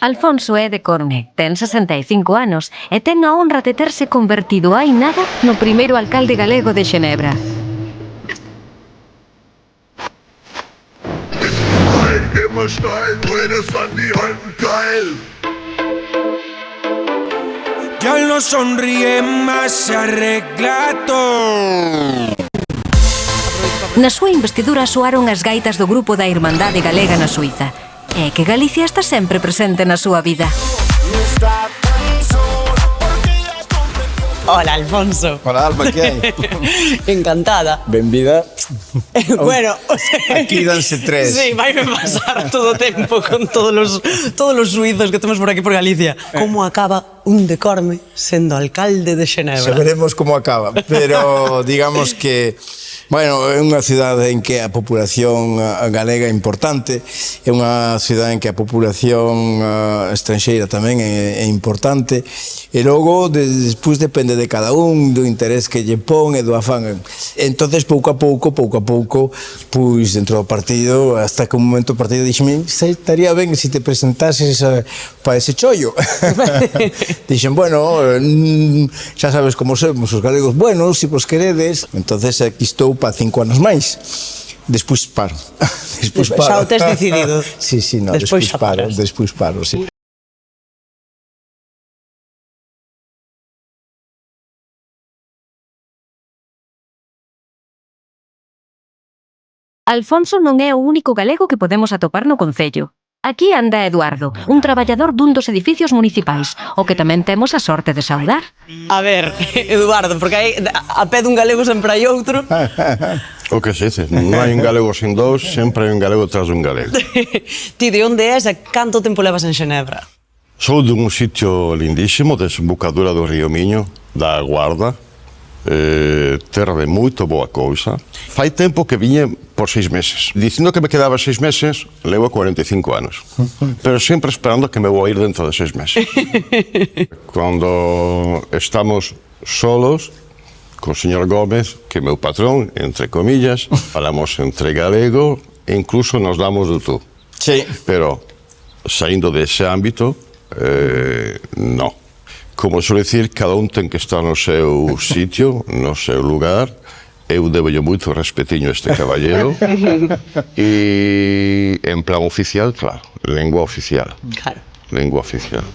Alfonso é de Corme, ten 65 anos e ten a honra de terse convertido hai nada no primeiro alcalde galego de Xenebra. Ya no sonríe más arreglato. Na súa investidura soaron as gaitas do grupo da Irmandade Galega na Suiza. É que Galicia está sempre presente na súa vida. Hola, Alfonso. Hola, Alma, ¿qué hai? Encantada. Benvida. Bueno, o sea, aquí danse tres. Sí, vai me pasar todo o tempo con todos os suizos que temos por aquí por Galicia. Como acaba un de Corme sendo alcalde de Xenebra? Saberemos como acaba, pero digamos que bueno, é unha cidade en que a populación galega é importante, é unha cidade en que a populación estranxeira tamén é importante, e logo despois depende de cada un, do interés que lle pon e do afán. Entonces, pouco a pouco, pois dentro do partido, hasta que un momento o partido dixeme, estaría ben se te presentases para ese chollo. Dixen, bueno, xa sabes como somos os galegos, bueno, se vos queredes, entonces aquí estou para 5 anos máis. Despois paro. Xa o tes decidido. Sí, no, despois paro, sí. Alfonso non é o único galego que podemos atopar no concello. Aquí anda Eduardo, un traballador dun dos edificios municipais, o que tamén temos a sorte de saudar. A ver, Eduardo, porque aí a pé dun galego sempre hai outro. O que se dice, non hai un galego sin dous, sempre hai un galego tras un galego. Ti de onde és e canto tempo levas en Xenebra? Sou dun sitio lindísimo, desembocadura do río Miño, da Guarda, terra de moito boa cousa. Fai tempo que viñe por 6 meses. Dicindo que me quedaba 6 meses, levo 45 anos. Pero sempre esperando que me vou a ir dentro de 6 meses. Cando estamos solos, con o señor Gómez, que é meu patrón, entre comillas, falamos entre galego e incluso nos damos do tú. Sí. Pero, saindo dese ámbito, no. Como suele decir, cada un ten que estar no seu sitio, no seu lugar. Eu debolle moito respetiño a este caballero. E en plan oficial, claro, lengua oficial. Claro. Lengua oficial.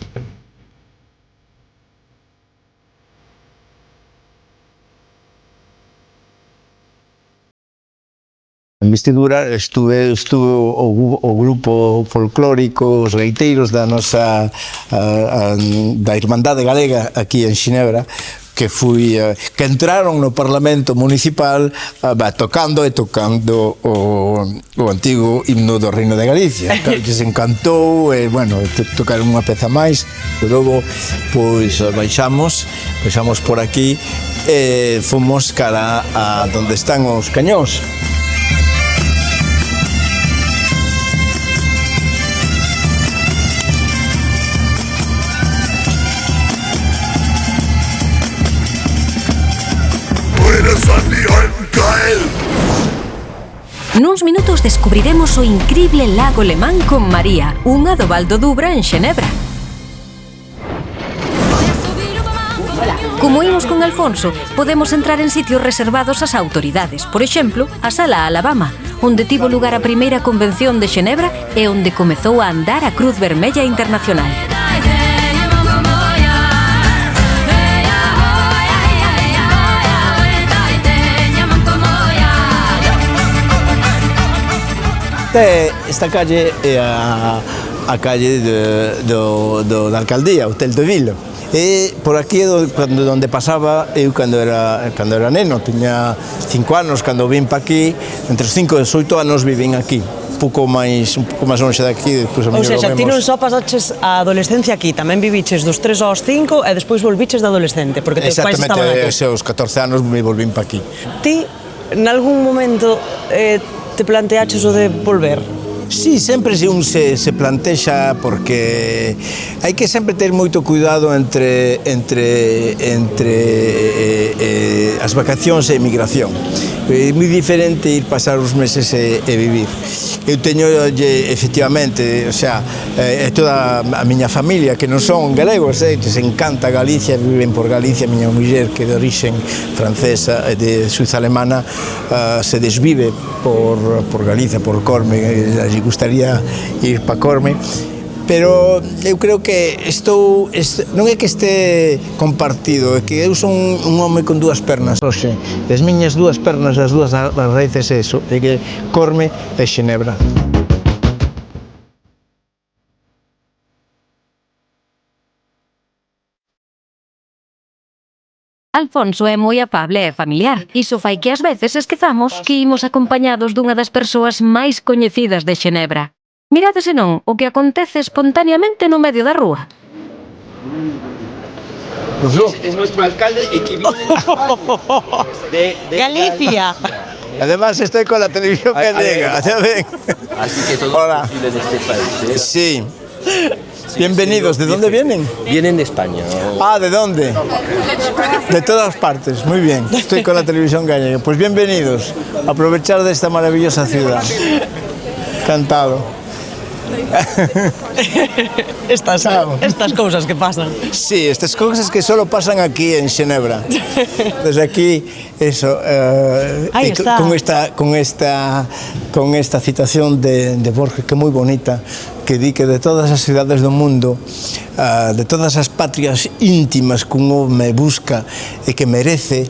En investidura estuve o grupo folclórico, os gaiteiros da nosa da Irmandade Galega aquí en Xinebra, que entraron no Parlamento Municipal tocando o antigo himno do Reino de Galicia, que se encantou, e bueno, tocaron unha peza máis, e logo pois baixamos por aquí e fomos cara a donde están os cañóns. Nuns minutos descubriremos o incrible lago Lemán con María, unha do Val do Dubra en Xenebra. Como imos con Alfonso, podemos entrar en sitios reservados ás autoridades, por exemplo, a Sala Alabama, onde tivo lugar a primeira convención de Xenebra e onde comezou a andar a Cruz Vermella Internacional. Esta calle é a calle da alcaldía, Hotel de Vilo. E por aquí é onde pasaba eu cando era neno, tiña 5 anos cando vim pa aquí, entre os 5 e os 8 anos vivín aquí. Un pouco máis longe daqui, despois a Ou seja, ti non só pasaches a adolescencia aquí, tamén viviches dos 3 aos 5 e despois volviches de adolescente, porque teus pais estaban aquí. Exactamente, aos 14 anos me volvín pa aquí. Ti, nalgún momento, te planteaches o de volver? Sí, sempre un se plantexa, porque hai que sempre ter moito cuidado entre as vacacións e a emigración. É moi diferente ir pasar os meses e vivir. Eu teño, efectivamente, o sea, toda a miña familia que non son galegos, que se encanta Galicia, viven por Galicia, a miña muller que é de orixen francesa e de suiza alemana se desvive por Galicia, por Corme, lle gustaría ir pa Corme, pero eu creo que non é que este compartido, é que eu son un home con dúas pernas hoxe. As miñas dúas pernas, as dúas raíces é iso, é que Corme e Xenebra. Alfonso é moi afable e familiar. Iso fai que ás veces esquezamos que imos acompañados dunha das persoas máis coñecidas de Xenebra. Mirade senón o que acontece espontaneamente no medio da rúa. Es nuestro alcalde y que viene de Galicia. Además estoy con la televisión gallega. Así que todo Hola. es posible en este país. Sí. Bienvenidos. ¿De dónde vienen? Vienen de España. Ah, ¿de dónde? De todas partes. Muy bien. Estoy con la televisión gallega. Pues bienvenidos. Aprovechar de esta maravillosa ciudad. Encantado. Estas cousas que pasan. Sí, estas cosas que solo pasan aquí en Xenebra. Desde aquí, eso, Ahí está. con esta citación de Borges, que é moi bonita, que di que de todas as cidades do mundo, de todas as patrias íntimas que un home busca e que merece,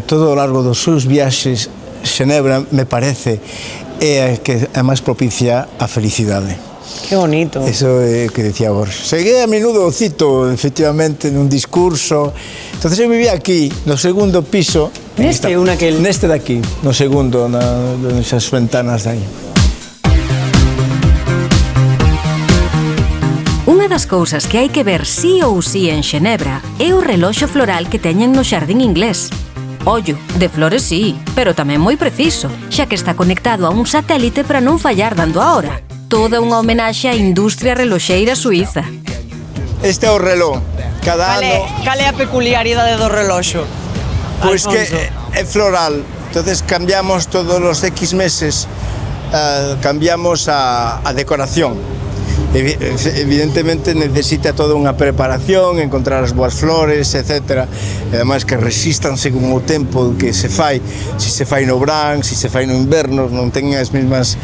todo o largo dos seus viaxes, Xenebra, me parece, é a que é máis propicia a felicidade. Que bonito. Eso é o que decía Borges. Segué a menudo o cito, efectivamente, nun discurso. Entonces eu vivía aquí, no segundo piso. Neste ou naquel? Neste daqui, no segundo, nesas ventanas de aí. Unha das cousas que hai que ver sí ou sí en Xenebra é o reloxo floral que teñen no xardín inglés. Ollo, de flores sí, pero tamén moi preciso, xa que está conectado a un satélite para non fallar dando a hora. Toda unha homenaxe á industria reloxeira suiza. Este é o reloj. Cada ano... Cal é a peculiaridade do reloxo? Pois que Alfonso? é floral. Entonces cambiamos todos os X meses, cambiamos a decoración. Evidentemente necesita toda unha preparación, encontrar as boas flores, etc. E ademais que resistan según o tempo que se fai, se se fai no verán, se se fai no inverno, non ten as mesmas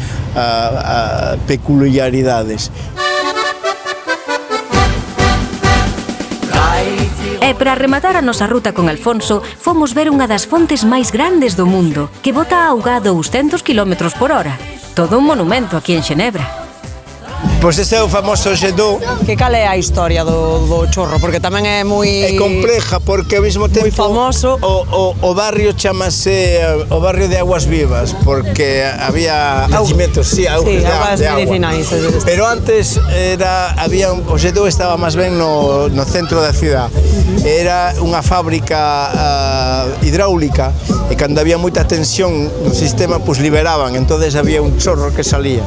peculiaridades. E para rematar a nosa ruta con Alfonso, fomos ver unha das fontes máis grandes do mundo, que bota auga a 200 km por hora. Todo un monumento aquí en Xenebra. Pois este é o famoso jet d'eau. Que cal é a historia do chorro? Porque tamén é moi... É compleja porque ao mesmo tempo moi famoso. o barrio chamase o barrio de Aguas Vivas porque había nacimentos, augas de agua. medicinais. Pero antes o jet d'eau estaba máis ben no centro da cidade. Era unha fábrica hidráulica e cando había moita tensión no sistema, pues liberaban, entonces había un chorro que salía.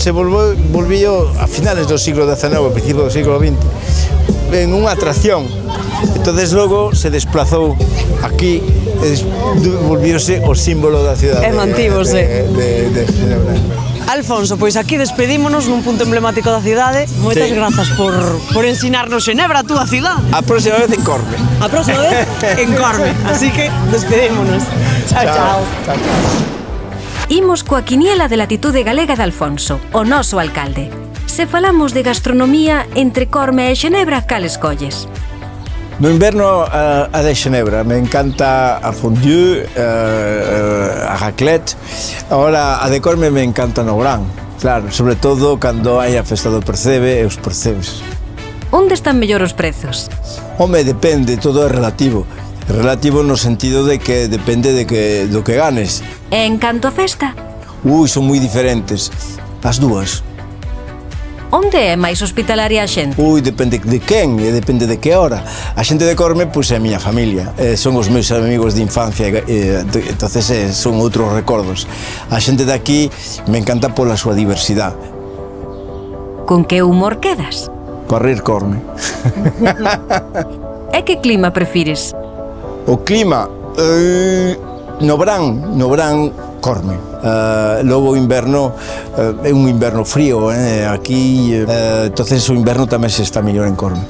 Se volvió a finales do siglo XIX, a principios do siglo XX, en unha atracción. Entonces logo se desplazou aquí e volvióse o símbolo da cidade. E mantívose. De Xenebra. Alfonso, pois aquí despedímonos nun punto emblemático da cidade. Moitas grazas por ensinarnos Xenebra, a túa cidade. A próxima vez en Corme. A próxima vez en Corme. Así que despedímonos. Chao. Imos coa quiniela de latitude galega de Alfonso, o noso alcalde. Se falamos de gastronomía entre Corme e Xenebra, cal escolles? No inverno a de Xenebra, me encanta a fondue, a raclette. Ahora a de Corme me encanta no verán, claro, sobre todo cando hai a festa do percebe e os percebes. Onde están mellor os prezos? Home, depende, todo é relativo. Relativo no sentido de que depende do que ganes. E en canto a festa? Son moi diferentes, as dúas. Onde é máis hospitalaria a xente? Depende de quen e depende de que hora. A xente de Corme, pois é a miña familia, son os meus amigos de infancia, entonces son outros recordos. A xente de aquí me encanta pola súa diversidade. Con que humor quedas? Para rir Corme. E que clima prefires? O clima, No verán corme. Logo o inverno é un inverno frío, aquí entonces o inverno tamén se está mellor en corme.